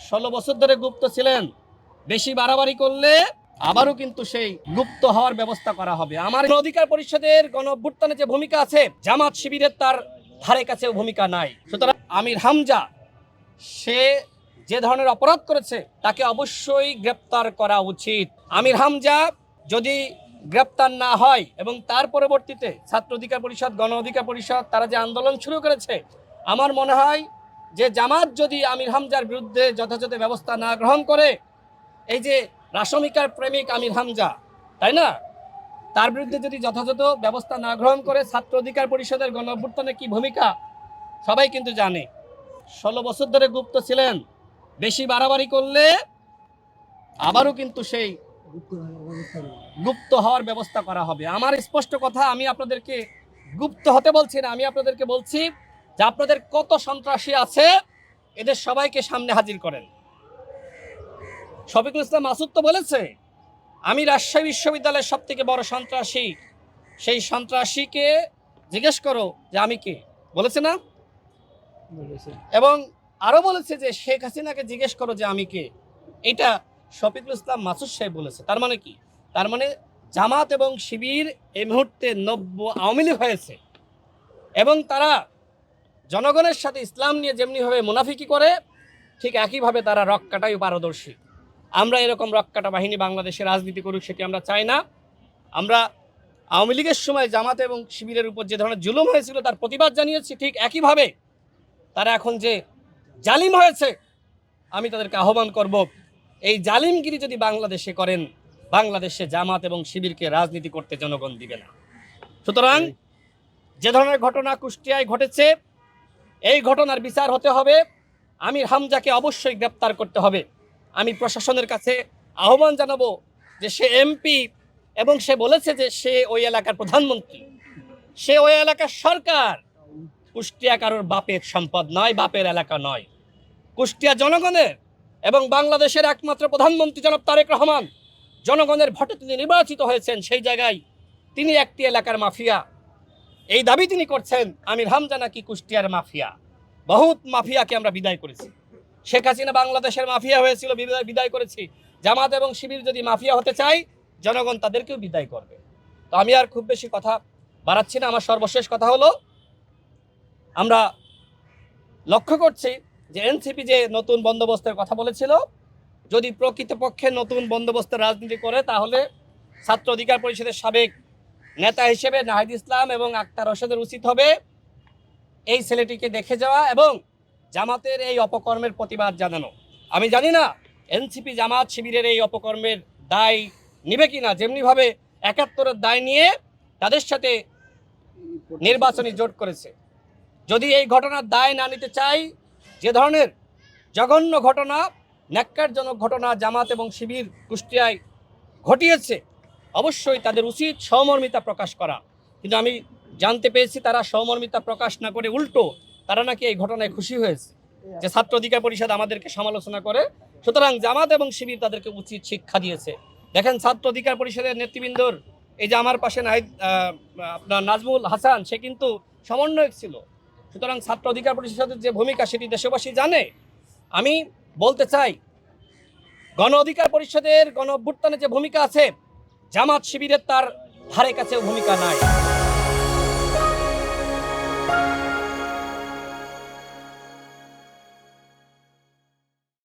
16 বছর ধরে গুপ্ত ছিলেন, বেশি বাড়াবাড়ি করলে আবারও কিন্তু সেই গুপ্ত হওয়ার ব্যবস্থা করা হবে। আমার অধিকার পরিষদের গণঅভ্যুত্থানে যে ভূমিকা আছে, জামাত শিবিরের তার ধারে কাছেও ভূমিকা নাই। সুতরাং আমির হামজা সে যে ধরনের অপরাধ করেছে তাকে অবশ্যই গ্রেপ্তার করা উচিত। আমির হামজা যদি গ্রেপ্তার না হয় এবং তার পরবর্তীতে ছাত্র অধিকার পরিষদ, গণ অধিকার পরিষদ তারা যে আন্দোলন শুরু করেছে, আমার মনে হয় যে জামাত যদি আমির হামজার বিরুদ্ধে যথাযথ ব্যবস্থা না গ্রহণ করে, এই যে রাশমিকার প্রেমিক আমির হামজা, তাই না, তার বিরুদ্ধে যদি যথাযথ ব্যবস্থা না গ্রহণ করে, ছাত্র অধিকার পরিষদের গণঅভ্যুত্থানে কি ভূমিকা সবাই কিন্তু জানে। 16 বছর ধরে গুপ্ত ছিলেন, বেশি বাড়াবাড়ি করলে আবারও কিন্তু সেই গুপ্ত হওয়ার ব্যবস্থা করা হবে। আমার স্পষ্ট কথা, আমি আপনাদেরকে গুপ্ত হতে বলছি না, আমি আপনাদেরকে বলছি যে আপনাদের কত সন্ত্রাসী আছে এদের সবাইকে সামনে হাজির করেন। শফিকুল ইসলাম মাসুদ তো বলেছে, আমি রাজশাহী বিশ্ববিদ্যালয়ের সব থেকে বড় সন্ত্রাসী, সেই সন্ত্রাসীকে জিজ্ঞেস করো যে আমি কে, বলেছে না? এবং আরো বলেছে যে শেখ হাসিনাকে জিজ্ঞেস করো যে আমি কে। এটা শফিকুল ইসলাম মাসুদ সাহেব বলেছে। তার মানে কি? তার মানে জামাত এবং শিবির এই মুহূর্তে নব্য আওয়ামী লীগ হয়েছে এবং তারা জনগণের সাথে ইসলাম নিয়ে যেমনিভাবে মুনাফিকি করে, ঠিক একইভাবে তারা রক কাটাই পারদর্শী। আমরা এরকম রক কাটা বাহিনী বাংলাদেশে রাজনীতি করুক, সেটি আমরা চাই না। আমরা আওয়ামী লীগের সময় জামাত এবং শিবিরের উপর যে ধরনের জুলুম হয়েছিল তার প্রতিবাদ জানিয়েছি, ঠিক একইভাবে তারা এখন যে জালিম হয়েছে, আমি তাদেরকে আহ্বান করব, এই জালিমগিরি যদি বাংলাদেশে করেন, বাংলাদেশে জামাত এবং শিবিরকে রাজনীতি করতে জনগণ দিবে না। সুতরাং যে ধরনের ঘটনা কুষ্টিয়ায় ঘটেছে, এই ঘটনার বিচার হতে হবে। আমির হামজাকে অবশ্যই গ্রেপ্তার করতে হবে। আমি প্রশাসনের কাছে আহ্বান জানাবো যে সে এমপি এবং সে বলেছে যে সে ওই এলাকার প্রধানমন্ত্রী, সে ওই এলাকার সরকার। কুষ্টিয়া কারোর বাপের সম্পদ নয়, বাপের এলাকা নয়। কুষ্টিয়া জনগণের এবং বাংলাদেশের একমাত্র প্রধানমন্ত্রী জনাব তারেক রহমান জনগণের ভোটে তিনি নির্বাচিত হয়েছেন, সেই জায়গায় তিনি একটি এলাকার মাফিয়া, এই দাবি তিনি করছেন। আমির হামজা নাকি কুষ্টিয়ার মাফিয়া। বহুত মাফিয়াকে আমরা বিদায় করেছি। শেখ হাসিনা বাংলাদেশের মাফিয়া হয়েছিল, বিদায় করেছি। জামাত এবং শিবির যদি মাফিয়া হতে চায়, জনগণ তাদেরকেও বিদায় করবে। তো আমি আর খুব বেশি কথা বাড়াচ্ছি না। আমার সর্বশেষ কথা হলো, আমরা লক্ষ্য করছি যে এনসিপি যে নতুন বন্দোবস্তের কথা বলেছিল, যদি প্রকৃতপক্ষে নতুন বন্দোবস্তের রাজনীতি করে, তাহলে ছাত্র অধিকার পরিষদের সাবেক নেতা হিসেবে নাহিদ ইসলাম এবং আক্তার হোসেনের উচিত হবে এই ছেলেটিকে দেখে যাওয়া এবং জামাতের এই অপকর্মের প্রতিবাদ জানানো। আমি জানি না এনসিপি জামাত শিবিরের এই অপকর্মের দায় নিবে কিনা, যেমনিভাবে ৭১-এর দায় নিয়ে তাদের সাথে নির্বাচনী জোট করেছে। যদি এই ঘটনার দায় না নিতে চাই, যে ধরনের জঘন্য ঘটনা, ন্যাক্কারজনক ঘটনা জামাত এবং শিবির কুষ্টিয়ায় ঘটিয়েছে, অবশ্যই তাদের উচিত সহমর্মিতা প্রকাশ করা। কিন্তু আমি জানতে পেরেছি তারা সহমর্মিতা প্রকাশ না করে উল্টো তারা নাকি এই ঘটনায় খুশি হয়েছে যে ছাত্র অধিকার পরিষদ আমাদেরকে সমালোচনা করে। সুতরাং জামাত এবং শিবির তাদেরকে উচিত শিক্ষা দিয়েছে। দেখেন, ছাত্র অধিকার পরিষদের নেতৃবৃন্দর, এই যে আমার পাশে আপনার নাজমুল হাসান, সে কিন্তু সমন্বয়ক ছিল। সুতরাং ছাত্র অধিকার পরিষদের যে ভূমিকা সেটি দেশবাসী জানে। আমি বলতে চাই, গণ অধিকার পরিষদের গণ অভ্যুত্থানে যে ভূমিকা আছে, জামাত শিবিরের তার ধারে কাছেও ভূমিকা নাই।